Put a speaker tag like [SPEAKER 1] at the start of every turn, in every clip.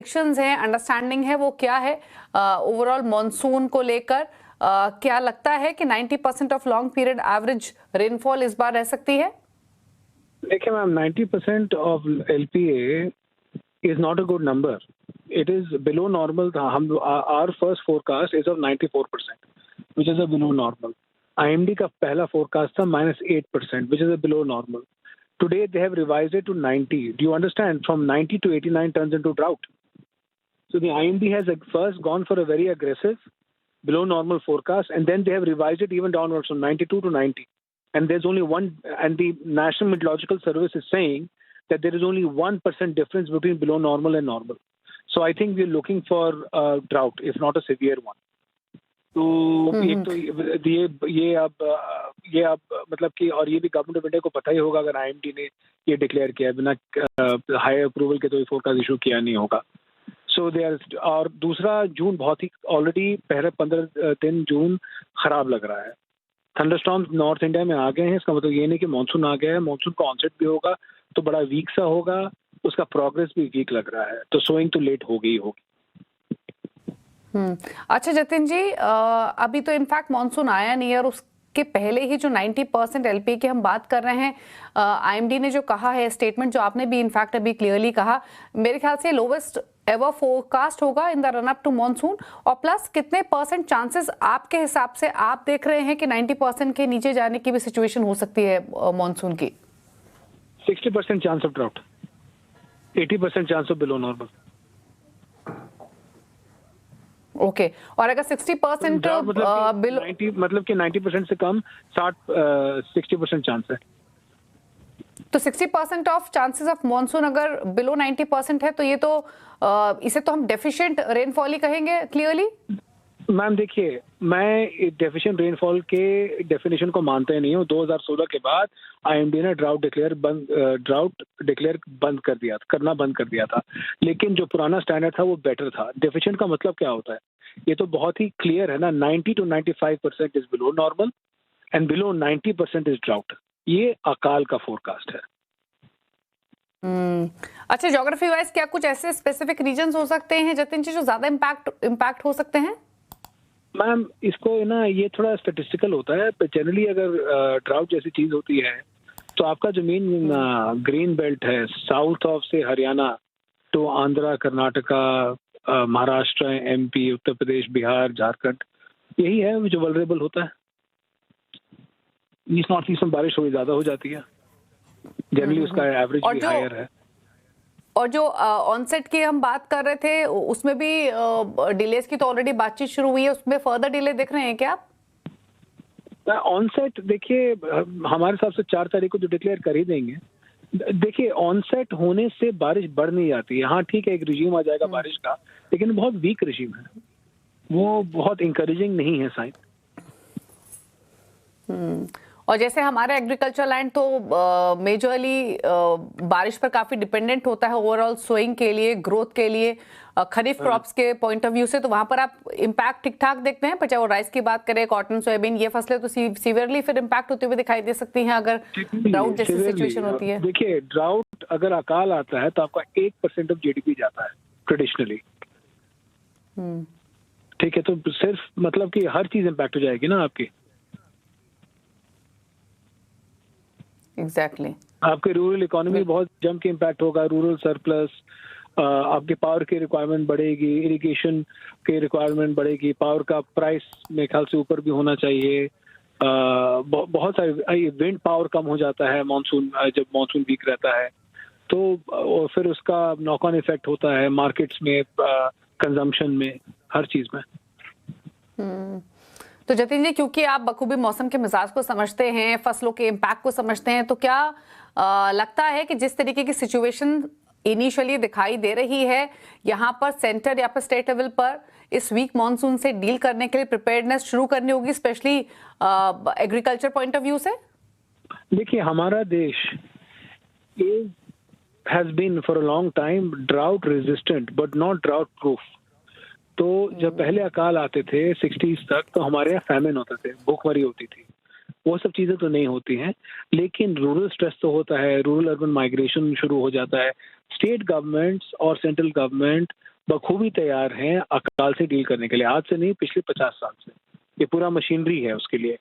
[SPEAKER 1] Predictions हैं, understanding है, वो क्या है ओवरऑल मॉनसून को लेकर? क्या लगता है कि 90% of long period average rainfall इस बार रह सकती है?
[SPEAKER 2] देखिए ma'am, 90% of LPA is not a good number. It is below normal. हम our first forecast is of 94%, which is a below normal. IMD का पहला फोरकास्ट था -8%, which is a below normal. Today they have revised it to 90. Do you understand? From 90 to 89 turns into drought. So the IMD has first gone for a very aggressive below normal forecast, and then they have revised it even downwards from 92 to 90. And there's only one, and the National Meteorological Service is saying that there is only 1% difference between below normal and normal. So I think we're looking for a drought, if not a severe one. तो एक तो ये अब मतलब कि, और ये भी गवर्नमेंट ऑफ इंडिया को पता ही होगा अगर IMD ने ये डिक्लेयर किया, बिना हाई अप्रूवल के तो ये फोरकास्ट इशू किया नहीं होगा. सो दे आर. और दूसरा, जून बहुत ही ऑलरेडी पहले 15 दिन जून खराब लग रहा है. थंडरस्टॉर्म्स नॉर्थ इंडिया में आ गए हैं. इसका मतलब ये नहीं कि मानसून आ गया है. मानसून का ऑनसेट भी होगा तो बड़ा वीक सा होगा, उसका प्रोग्रेस भी वीक लग रहा है, तो सोइंग तो लेट हो गई होगी.
[SPEAKER 1] अच्छा जतिन जी, अभी तो इनफैक्ट मानसून आया नहीं है, और उसके पहले ही जो 90% LPA की हम बात कर रहे हैं, IMD ने जो कहा है स्टेटमेंट, जो आपने भी इनफैक्ट अभी क्लियरली कहा, मेरे ख्याल से लोवेस्ट एवर फोरकास्ट होगा in the run up to monsoon. और प्लस कितने % चांसेस आपके हिसाब से आप देख रहे हैं कि 90% के नीचे जाने की भी सिचुएशन हो सकती है मानसून की?
[SPEAKER 2] 60% chance of drought, 80% chance of below normal.
[SPEAKER 1] Okay. और अगर 60%
[SPEAKER 2] मतलब कि 90% से कम 60% चांस है.
[SPEAKER 1] तो 60% ऑफ चांसेस ऑफ मॉनसून अगर बिलो 90% है, तो ये तो इसे तो हम डेफिशिएंट रेनफॉल ही कहेंगे क्लियरली.
[SPEAKER 2] मैम देखिए, मैं डेफिशिएंट रेनफॉल के डेफिनेशन को मानते ही नहीं हूँ. 2016 के बाद IMD ने ड्राउट डिक्लेयर करना बंद कर दिया था. लेकिन जो पुराना स्टैंडर्ड था वो बेटर था. डेफिशिएंट का मतलब क्या होता है, ये तो बहुत ही क्लियर है ना. 90 to 95% is below normal and below 90% is drought. ये अकाल का फोरकास्ट है.
[SPEAKER 1] अच्छा, ज्योग्राफी वाइज क्या कुछ ऐसे स्पेसिफिक रीजन्स हो सकते हैं जतिन जी जो ज्यादा इम्पैक्ट हो सकते हैं?
[SPEAKER 2] मैम इसको ना, ये थोड़ा स्टेटिस्टिकल होता है. जनरली अगर ड्राउट जैसी चीज होती है तो आपका जो मेन ग्रीन बेल्ट है, साउथ ऑफ से हरियाणा तो आंध्रा, कर्नाटका, महाराष्ट्र, MP, उत्तर प्रदेश, बिहार, झारखंड, यही है जो वल्नरेबल होता है. ईस्ट नॉर्थ ईस्ट में बारिश थोड़ी ज्यादा हो जाती है. जनरली उसका एवरेज भी हायर है.
[SPEAKER 1] और जो ऑनसेट की हम बात कर रहे थे, उसमें भी डिलेज की तो ऑलरेडी बातचीत शुरू हुई है, उसमें फर्दर डिले देख रहे हैं क्या आप?
[SPEAKER 2] ऑनसेट देखिए, हमारे हिसाब से 4 तारीख को जो डिक्लेयर कर ही देंगे. देखिए, ऑनसेट होने से बारिश बढ़ नहीं जाती है. हाँ ठीक है, एक रिजीम आ जाएगा बारिश का, लेकिन बहुत वीक रिजीम है, वो बहुत इंकरेजिंग नहीं है साइन.
[SPEAKER 1] और जैसे हमारा एग्रीकल्चर लैंड तो मेजरली बारिश पर काफी डिपेंडेंट होता है ओवरऑल सोइंग के लिए, ग्रोथ के लिए, खरीफ क्रॉप्स के पॉइंट ऑफ व्यू से, तो वहां पर आप इम्पैक्ट ठीक ठाक देखते हैं? चाहे वो राइस की बात करें, कॉटन, सोयाबीन, ये फसलें तो सीवियरली फिर इम्पैक्ट होते हुए दिखाई दे सकती हैं अगर ड्राउट जैसी सिचुएशन होती है.
[SPEAKER 2] देखिए, ड्राउट अगर अकाल आता है तो आपका 1% ऑफ GDP जाता है ट्रेडिशनली. ठीक है, तो सिर्फ मतलब कि हर चीज इम्पैक्ट हो जाएगी ना आपकी.
[SPEAKER 1] एग्जैक्टली.
[SPEAKER 2] आपके रूरल इकोनॉमी बहुत जम के इम्पैक्ट होगा. रूरल सरप्लस, आपके पावर की रिक्वायरमेंट बढ़ेगी, इरिगेशन की रिक्वायरमेंट बढ़ेगी, पावर का प्राइस मेरे ख्याल से ऊपर भी होना चाहिए. बहुत सारे विंड पावर कम हो जाता है जब मानसून वीक रहता है, तो और फिर उसका नॉक ऑन इफेक्ट होता है मार्केट्स में, कंजम्पशन में, हर चीज में.
[SPEAKER 1] तो जतिन जी, क्योंकि आप बखूबी मौसम के मिजाज को समझते हैं, फसलों के इम्पैक्ट को समझते हैं, तो क्या लगता है कि जिस तरीके की सिचुएशन इनिशियली दिखाई दे रही है यहाँ पर सेंटर या फिर स्टेट लेवल पर इस वीक मॉनसून से डील करने के लिए प्रिपेयर्डनेस शुरू करनी होगी, specially agriculture point of view से?
[SPEAKER 2] देखिए, हमारा देश has been for a long time drought resistant but not drought proof. तो जब पहले अकाल आते थे 60s तक, तो हमारे यहाँ फैमिन होते थे, भूखमरी होती थी. वो सब चीजें तो नहीं होती हैं, लेकिन रूरल स्ट्रेस तो होता है, रूरल अर्बन माइग्रेशन शुरू हो जाता है. स्टेट गवर्नमेंट्स और सेंट्रल गवर्नमेंट बखूबी तैयार हैं अकाल से डील करने के लिए। आज से नहीं, पिछले 50 साल से ये पूरा मशीनरी है उसके लिए।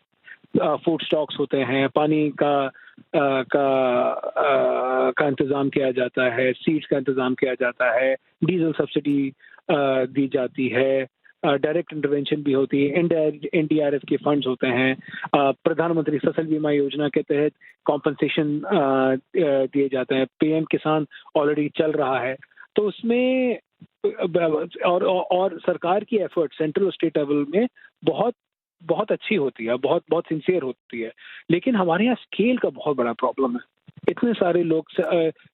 [SPEAKER 2] फूड स्टॉक्स होते हैं, पानी का इंतज़ाम किया जाता है, सीड्स का इंतज़ाम किया जाता है, डीजल सब्सिडी दी जाती है, डायरेक्ट इंटरवेंशन भी होती है, एनडीआरएफ के फंड्स होते हैं, प्रधानमंत्री फसल बीमा योजना के तहत कॉम्पनसेशन दिए जाते हैं, पीएम किसान ऑलरेडी चल रहा है। तो उसमें और सरकार की एफर्ट सेंट्रल और स्टेट लेवल में बहुत बहुत अच्छी होती है, बहुत बहुत सिंसियर होती है। लेकिन हमारे यहाँ स्केल का बहुत बड़ा प्रॉब्लम है। इतने सारे लोग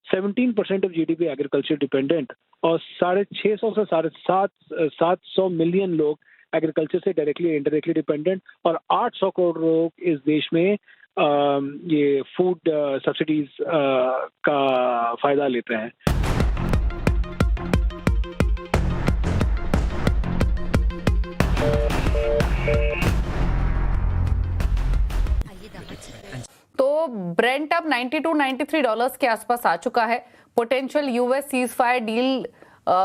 [SPEAKER 2] 17% ऑफ जीडीपी एग्रीकल्चर डिपेंडेंट, और 650 से 750 मिलियन लोग एग्रीकल्चर से डायरेक्टली इनडायरेक्टली डिपेंडेंट, और 800 करोड़ लोग इस देश में ये फूड सब्सिडीज का फायदा लेते हैं।
[SPEAKER 1] तो ब्रेंट अब $92-93 के आसपास आ चुका है। Potential US cease fire deal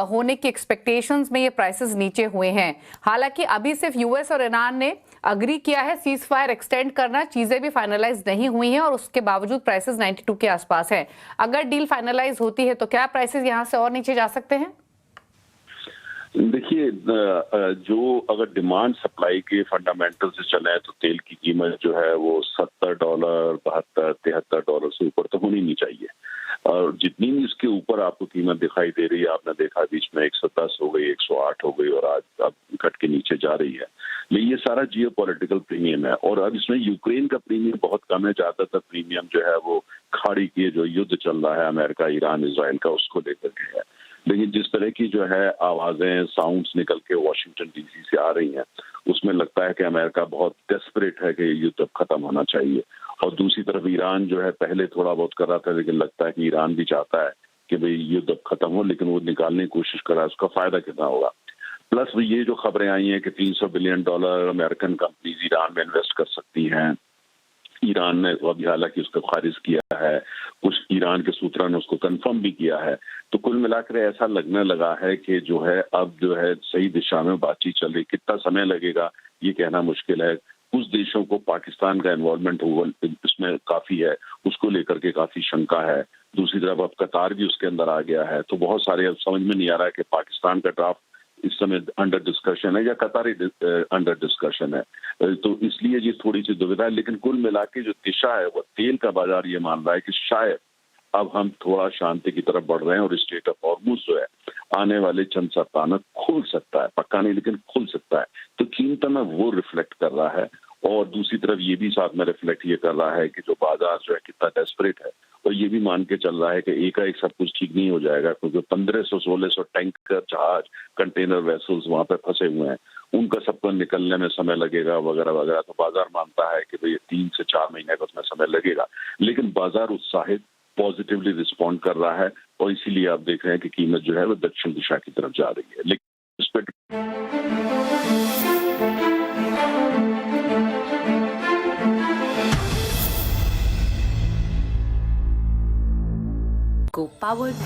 [SPEAKER 1] होने की एक्सपेक्टेशंस में ये प्राइसेस नीचे हुए हैं। हालांकि अभी सिर्फ यूएस और ईरान ने अग्री किया है सीज फायर एक्सटेंड करना, चीजें भी फाइनलाइज नहीं हुई हैं और उसके बावजूद प्राइसेस 92 के आसपास है। अगर डील फाइनलाइज होती है तो क्या प्राइसेस यहां से और नीचे जा सकते हैं?
[SPEAKER 3] देखिए, जो अगर डिमांड सप्लाई के फंडामेंटल से चले तो तेल की कीमत जो है वो $70, $72-73 से ऊपर तो होनी नहीं चाहिए। और जितनी भी इसके ऊपर आपको कीमत दिखाई दे रही है, आपने देखा बीच में 110 हो गई, 108 हो गई और आज अब घट के नीचे जा रही है। लेकिन ये सारा जियो पॉलिटिकल प्रीमियम है, और अब इसमें यूक्रेन का प्रीमियम बहुत कम है। ज्यादातर प्रीमियम जो है वो खाड़ी के जो युद्ध चल रहा है अमेरिका, ईरान, इजराइल का, उसको लेकर के है। लेकिन जिस तरह की जो है आवाजें, साउंड्स निकल के वाशिंगटन डीसी से आ रही हैं, उसमें लगता है कि अमेरिका बहुत डेस्परेट है कि ये युद्ध अब खत्म होना चाहिए। और दूसरी तरफ ईरान जो है पहले थोड़ा बहुत कर रहा था, लेकिन लगता है कि ईरान भी चाहता है कि भाई युद्ध अब खत्म हो, लेकिन वो निकालने की कोशिश कर रहा है, उसका फायदा कितना होगा। प्लस ये जो खबरें आई हैं कि $300 बिलियन अमेरिकन कंपनीज ईरान में इन्वेस्ट कर सकती हैं, ईरान ने अभी हालांकि उसको खारिज किया है, कुछ ईरान के सूत्रों ने उसको कंफर्म भी किया है। तो कुल मिलाकर ऐसा लगने लगा है कि जो है अब जो है सही दिशा में बातचीत चल रही। कितना समय लगेगा ये कहना मुश्किल है। कुछ देशों को पाकिस्तान का इन्वॉल्वमेंट इसमें काफी है, उसको लेकर के काफी शंका है। दूसरी तरफ अब कतार भी उसके अंदर आ गया है। तो बहुत सारे अब समझ में नहीं आ रहा है कि पाकिस्तान का ड्राफ्ट इस समय अंडर डिस्कशन है या कतारी अंडर डिस्कशन है। तो इसलिए ये थोड़ी सी दुविधा है। लेकिन कुल मिला के जो दिशा है वो तेल का बाजार ये मान रहा है कि शायद अब हम थोड़ा शांति की तरफ बढ़ रहे हैं और स्टेट ऑफ हॉर्मुज जो है आने वाले चंद सप्ताह में खुल सकता है, पक्का नहीं लेकिन खुल सकता है। तो कीमतों में वो रिफ्लेक्ट कर रहा है। और दूसरी तरफ ये भी साथ में रिफ्लेक्ट ये कर रहा है कि जो बाजार जो है कितना डेस्परेट है, और ये भी मान के चल रहा है कि एकाएक सब कुछ ठीक नहीं हो जाएगा, क्योंकि 1500-1600 टैंकर, जहाज, कंटेनर वेसल्स वहां पे फंसे हुए हैं, उनका सबको निकलने में समय लगेगा वगैरह वगैरह। तो बाजार मानता है कि भाई 3 से 4 महीने का उसमें समय लगेगा। लेकिन बाजार उत्साहित, पॉजिटिवली रिस्पॉन्ड कर रहा है, और इसीलिए आप देख रहे हैं कि कीमत जो है वो दक्षिण दिशा की तरफ जा रही है। लेकिन इस पर
[SPEAKER 4] Go powered